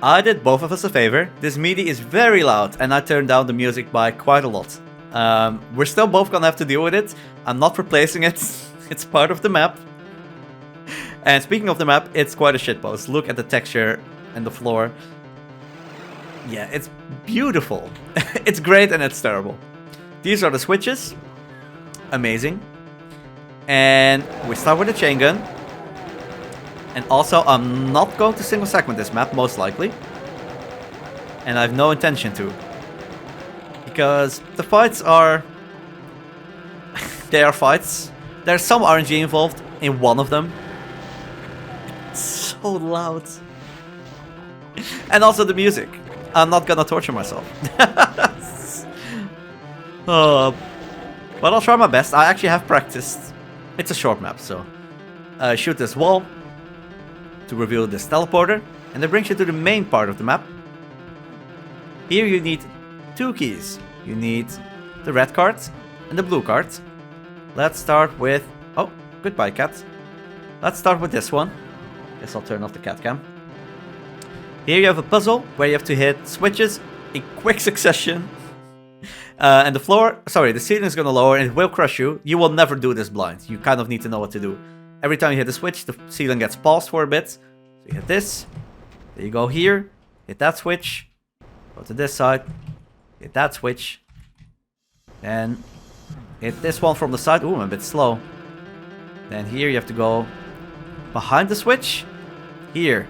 I did both of us a favor. This MIDI is very loud, and I turned down the music by quite a lot. We're still both gonna have to deal with it. I'm not replacing it. It's part of the map. And speaking of the map, it's quite a shitpost. Look at the texture and the floor. Yeah, it's beautiful. It's great and it's terrible. These are the switches. Amazing. And we start with a chain gun. And also, I'm not going to single segment this map, most likely. And I have no intention to. Because the fights are... they are fights. There's some RNG involved in one of them. It's so loud. And also the music. I'm not gonna torture myself. But I'll try my best. I actually have practiced. It's a short map, so... shoot this wall to reveal this teleporter, and that brings you to the main part of the map. Here you need 2 keys. You need the red card and the blue card. Let's start with... oh, goodbye cat. Let's start with this one. Guess I'll turn off the cat cam. Here you have a puzzle where you have to hit switches in quick succession. And the floor, sorry, the ceiling is gonna lower and it will crush you. You will never do this blind. You kind of need to know what to do. Every time you hit the switch, the ceiling gets paused for a bit. So you hit this. Then you go here. Hit that switch. Go to this side. Hit that switch. Then hit this one from the side. Ooh, I'm a bit slow. Then here you have to go behind the switch. Here.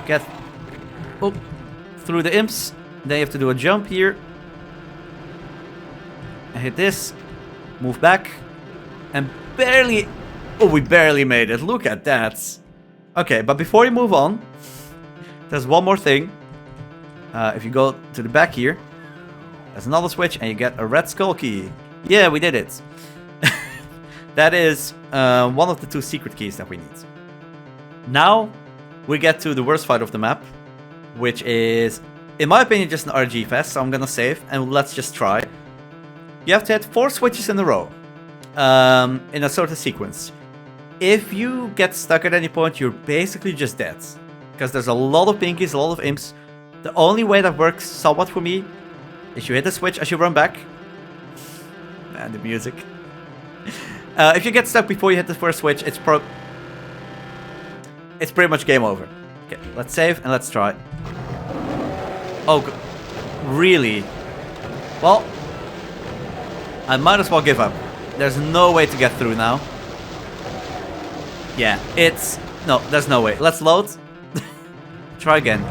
Get through the imps. Then you have to do a jump here. And hit this. Move back. And barely... oh, we barely made it. Look at that. Okay, but before you move on, there's one more thing. If you go to the back here, there's another switch and you get a red skull key. Yeah, we did it. That is one of the 2 secret keys that we need. Now, we get to the worst fight of the map, which is, in my opinion, just an RG fest. So I'm gonna save and let's just try. You have to hit 4 switches in a row. In a sort of sequence. If you get stuck at any point, you're basically just dead. Because there's a lot of pinkies, a lot of imps. The only way that works somewhat for me is you hit the switch as you run back. Man, the music. If you get stuck before you hit the first switch, it's pretty much game over. Okay, let's save and let's try. Oh, really? Well, I might as well give up. There's no way to get through now. Yeah, it's... no, there's no way. Let's load. Try again.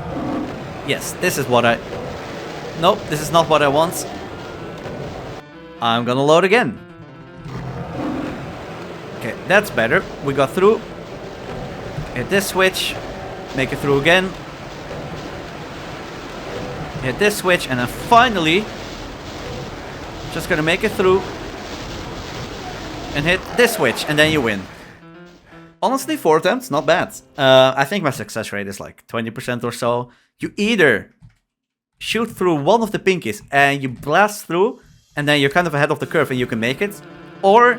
Yes, this is what I... nope, this is not what I want. I'm gonna load again. Okay, that's better. We got through. Hit this switch. Make it through again. Hit this switch, and then finally... just gonna make it through. And hit this switch, and then you win. Honestly, 4 attempts, not bad. I think my success rate is like 20% or so. You either shoot through one of the pinkies and you blast through, and then you're kind of ahead of the curve and you can make it. Or,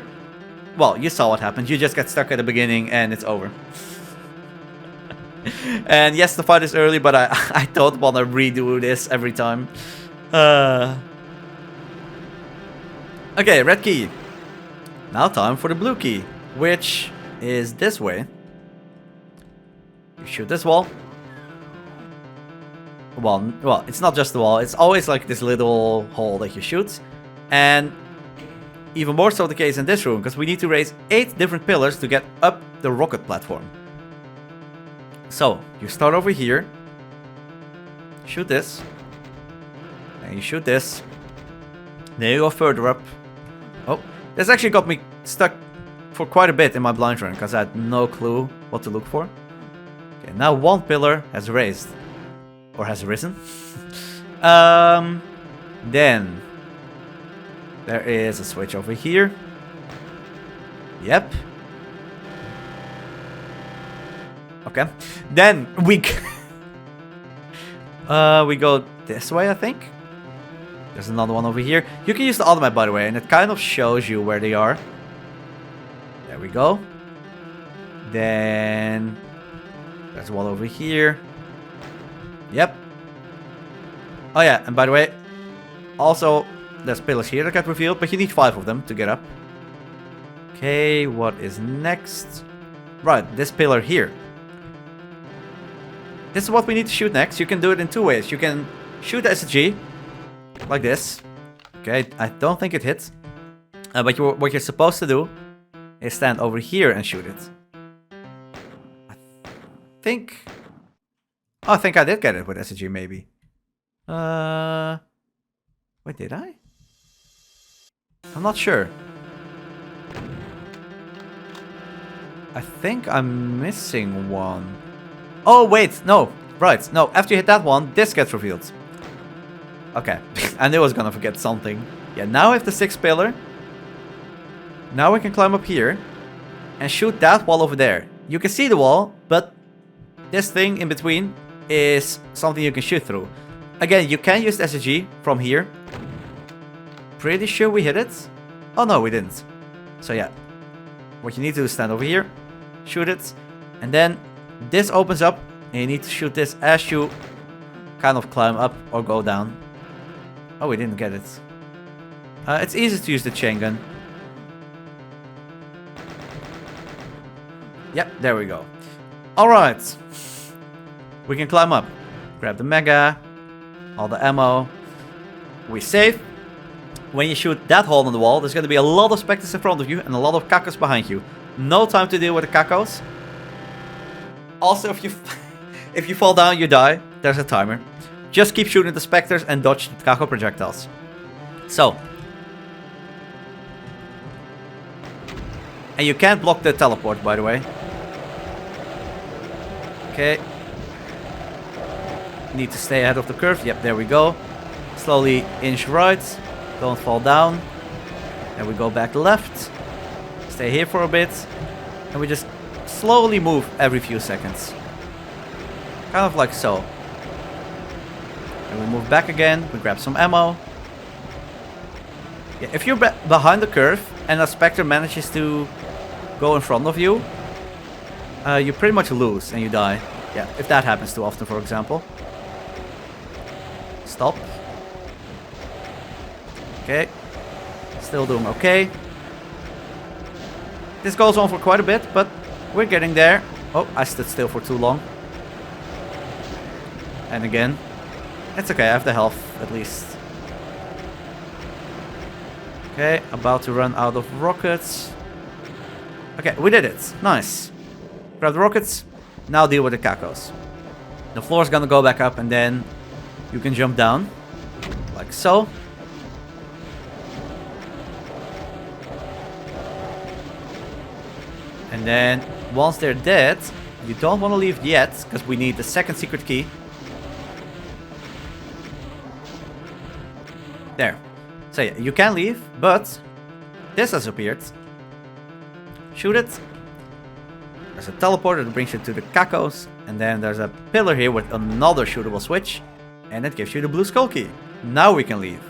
well, you saw what happened. You just get stuck at the beginning and it's over. And yes, the fight is early, but I don't want to redo this every time. Okay, red key. Now time for the blue key, which is this way. You shoot this wall. Well, it's not just the wall. It's always like this little hole that you shoot. And even more so the case in this room, because we need to raise 8 different pillars to get up the rocket platform. So, you start over here. Shoot this. And you shoot this. Then you go further up. Oh, this actually got me stuck for quite a bit in my blind run, because I had no clue what to look for. Okay, now 1 pillar has raised. Or has risen. Then there is a switch over here. Yep. Okay. Then we we go this way, I think. There's another one over here. You can use the automap, by the way, and it kind of shows you where they are. There we go. Then there's one over here. Oh yeah, and by the way, also there's pillars here that get revealed, but you need 5 of them to get up. Okay, what is next? Right, this pillar here. This is what we need to shoot next. You can do it in 2 ways. You can shoot the SSG, like this. Okay, I don't think it hits. But what you're supposed to do is stand over here and shoot it. I think I did get it with SSG, maybe. Wait, did I? I'm not sure. I think I'm missing one. Oh, wait, no. Right, no, after you hit that one, this gets revealed. Okay, I knew I was gonna forget something. Yeah, now I have the 6th pillar. Now we can climb up here and shoot that wall over there. You can see the wall, but this thing in between is something you can shoot through. Again, you can use the SSG from here. Pretty sure we hit it. Oh no, we didn't. So yeah, what you need to do is stand over here, shoot it, and then this opens up and you need to shoot this as you kind of climb up or go down. Oh, we didn't get it. It's easy to use the chain gun. Yep, there we go. Alright. We can climb up. Grab the mega, all the ammo. We save. When you shoot that hole in the wall, there's going to be a lot of specters in front of you and a lot of cacos behind you. No time to deal with the cacos. Also, if you fall down, you die. There's a timer. Just keep shooting the specters and dodge the caco projectiles. So. And you can't block the teleport, by the way. Okay. Need to stay ahead of the curve. Yep, there we go. Slowly inch right. Don't fall down. And we go back left. Stay here for a bit. And we just slowly move every few seconds. Kind of like so. And we move back again. We grab some ammo. Yeah, if you're behind the curve and a specter manages to go in front of you, you pretty much lose and you die. Yeah, if that happens too often, for example. Stop. Okay. Still doing okay. This goes on for quite a bit, but we're getting there. Oh, I stood still for too long. And again. It's okay, I have the health, at least. Okay, about to run out of rockets. Okay, we did it. Nice. Grab the rockets. Now deal with the cacos. The floor is gonna go back up and then you can jump down. Like so. And then, once they're dead, you don't want to leave yet, because we need the 2nd secret key. There. So yeah, you can leave, but this has appeared. Shoot it. There's a teleporter that brings you to the cacos, and then there's a pillar here with another shootable switch, and it gives you the blue skull key. Now we can leave.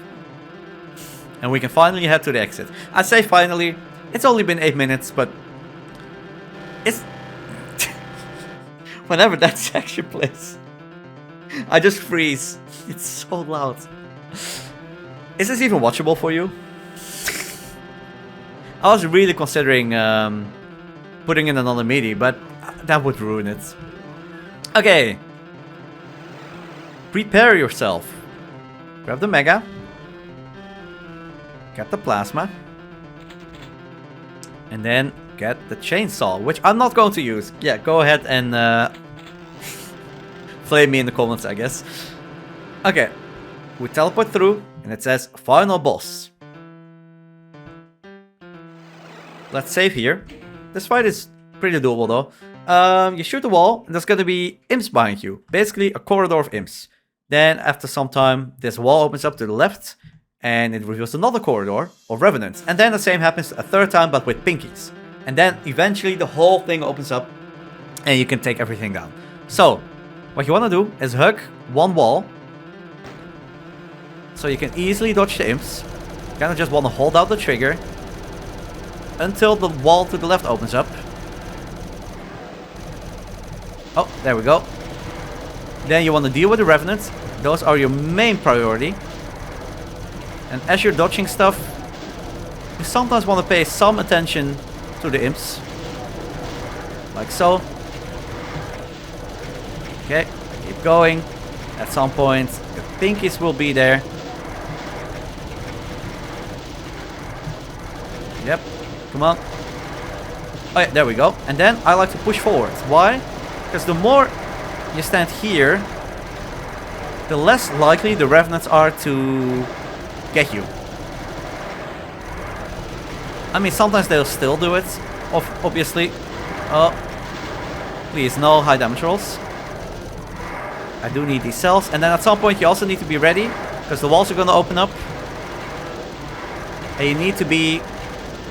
And we can finally head to the exit. I say finally, it's only been 8 minutes, but it's whenever that section plays, I just freeze. It's so loud. Is this even watchable for you? I was really considering putting in another MIDI, but that would ruin it. Okay. Prepare yourself. Grab the mega. Get the plasma. And then get the chainsaw, which I'm not going to use. Yeah, go ahead and flame me in the comments, I guess. Okay, we teleport through, and it says final boss. Let's save here. This fight is pretty doable though. You shoot the wall, and there's gonna be imps behind you. Basically, a corridor of imps. Then, after some time, this wall opens up to the left, and it reveals another corridor of revenants. And then the same happens a 3rd time, but with pinkies. And then eventually the whole thing opens up and you can take everything down. So, what you want to do is hug one wall. So you can easily dodge the imps. You kind of just want to hold out the trigger until the wall to the left opens up. Oh, there we go. Then you want to deal with the revenants. Those are your main priority. And as you're dodging stuff, you sometimes want to pay some attention to the imps. Like so. Okay, keep going. At some point, the pinkies will be there. Yep, come on. Oh yeah, there we go. And then I like to push forward. Why? Because the more you stand here, the less likely the revenants are to get you. I mean, sometimes they'll still do it, obviously. Oh, please, no high damage rolls. I do need these cells. And then at some point you also need to be ready, because the walls are going to open up. And you need to be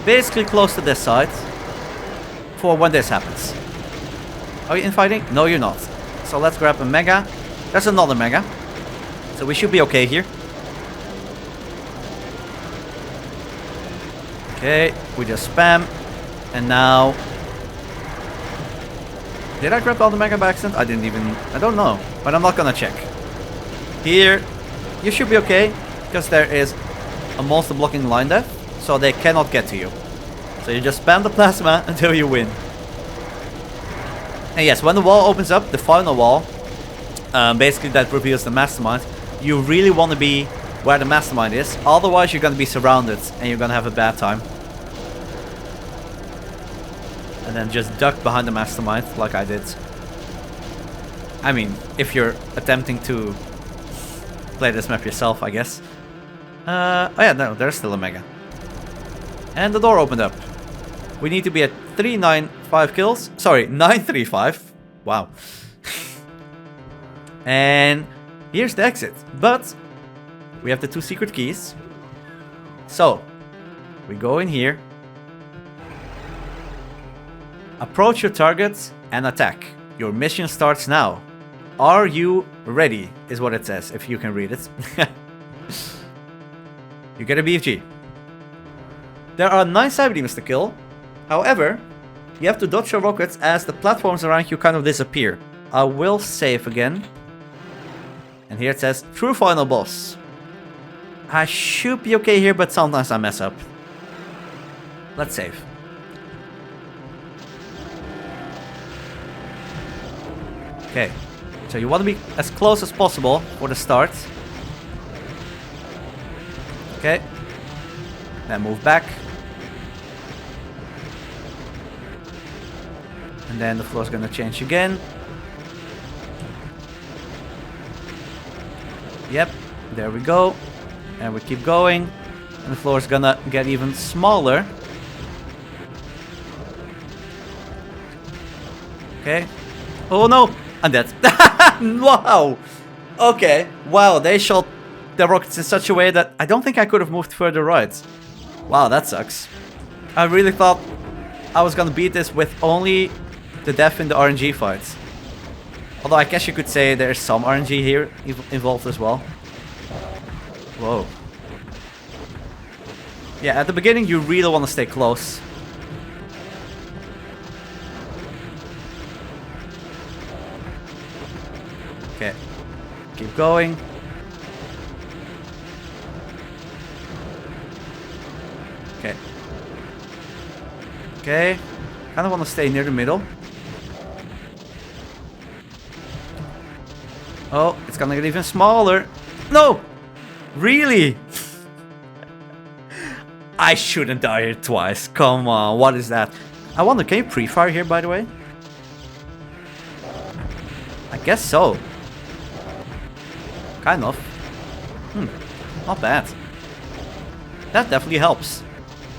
basically close to this side for when this happens. Are you infighting? No, you're not. So let's grab a mega. There's another mega. So we should be okay here. Okay, we just spam. And now... Did I grab all the mega by accident? I didn't even... I don't know. But I'm not gonna check. Here, you should be okay. Because there is a monster blocking line there. So they cannot get to you. So you just spam the plasma until you win. And yes, when the wall opens up, the final wall, basically that reveals the mastermind, you really want to be where the mastermind is. Otherwise you're going to be surrounded and you're going to have a bad time. And then just duck behind the mastermind like I did. I mean, if you're attempting to play this map yourself, I guess. Oh yeah, no, there's still a mega. And the door opened up. We need to be at 395 kills. Sorry, 935. Wow. And here's the exit. But we have the 2 secret keys. So, we go in here. Approach your target and attack. Your mission starts now. Are you ready? Is what it says, if you can read it. You get a BFG. There are 9 cyber demons to kill. However, you have to dodge your rockets as the platforms around you kind of disappear. I will save again. And here it says, true final boss. I should be okay here, but sometimes I mess up. Let's save. Okay, so you want to be as close as possible for the start. Okay, then move back. And then the floor is gonna change again. Yep, there we go. And we keep going. And the floor is gonna get even smaller. Okay. Oh no! I'm dead. Wow! Okay. Wow, they shot the rockets in such a way that I don't think I could have moved further right. Wow, that sucks. I really thought I was gonna beat this with only the death in the RNG fights. Although I guess you could say there's some RNG here involved as well. Whoa. Yeah, at the beginning you really want to stay close. Okay. Keep going. Okay. Okay. Kind of want to stay near the middle. Oh, it's gonna get even smaller. No! Really? I shouldn't die here twice. Come on, what is that? I wonder, can you pre-fire here, by the way? I guess so. Kind of. Not bad. That definitely helps.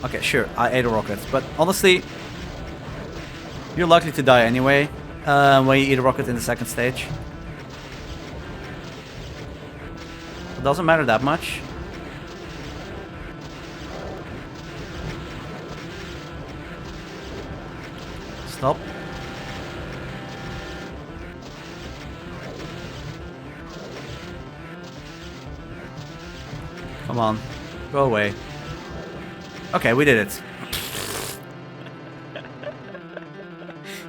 Okay, sure, I ate a rocket, but honestly, you're likely to die anyway when you eat a rocket in the second stage. It doesn't matter that much. Stop. Come on. Go away. Okay, we did it.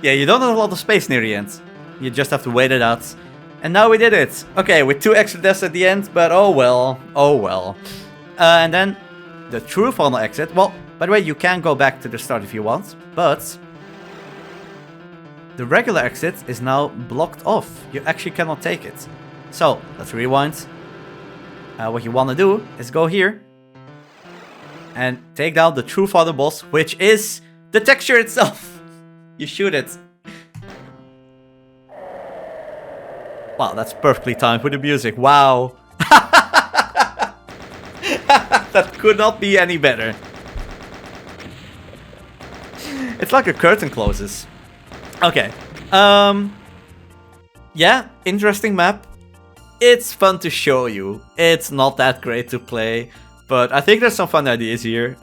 Yeah, you don't have a lot of space near the end. You just have to wait it out. And now we did it. Okay, with 2 extra deaths at the end, but oh well. Oh well. And then the true final exit. Well, by the way, you can go back to the start if you want, but the regular exit is now blocked off. You actually cannot take it. So, let's rewind. What you want to do is go here and take down the true final boss, which is the texture itself. You shoot it. Wow, that's perfectly timed with the music. Wow. That could not be any better. It's like a curtain closes. Okay. Yeah, interesting map. It's fun to show you. It's not that great to play, but I think there's some fun ideas here.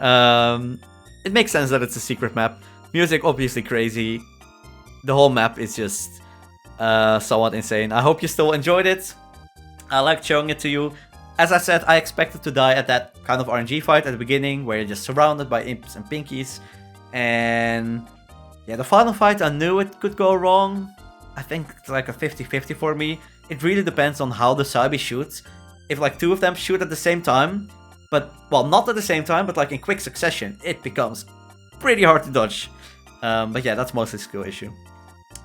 It makes sense that it's a secret map. Music obviously crazy. The whole map is just somewhat insane. I hope you still enjoyed it. I liked showing it to you. As I said, I expected to die at that kind of RNG fight at the beginning, where you're just surrounded by imps and pinkies. And yeah, the final fight, I knew it could go wrong. I think it's like a 50-50 for me. It really depends on how the Sabi shoots. If like 2 of them shoot at the same time, but, well, not at the same time, but like in quick succession, it becomes pretty hard to dodge. But yeah, that's mostly a skill issue.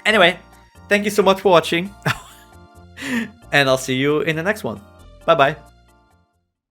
Anyway, thank you so much for watching. And I'll see you in the next one. Bye bye.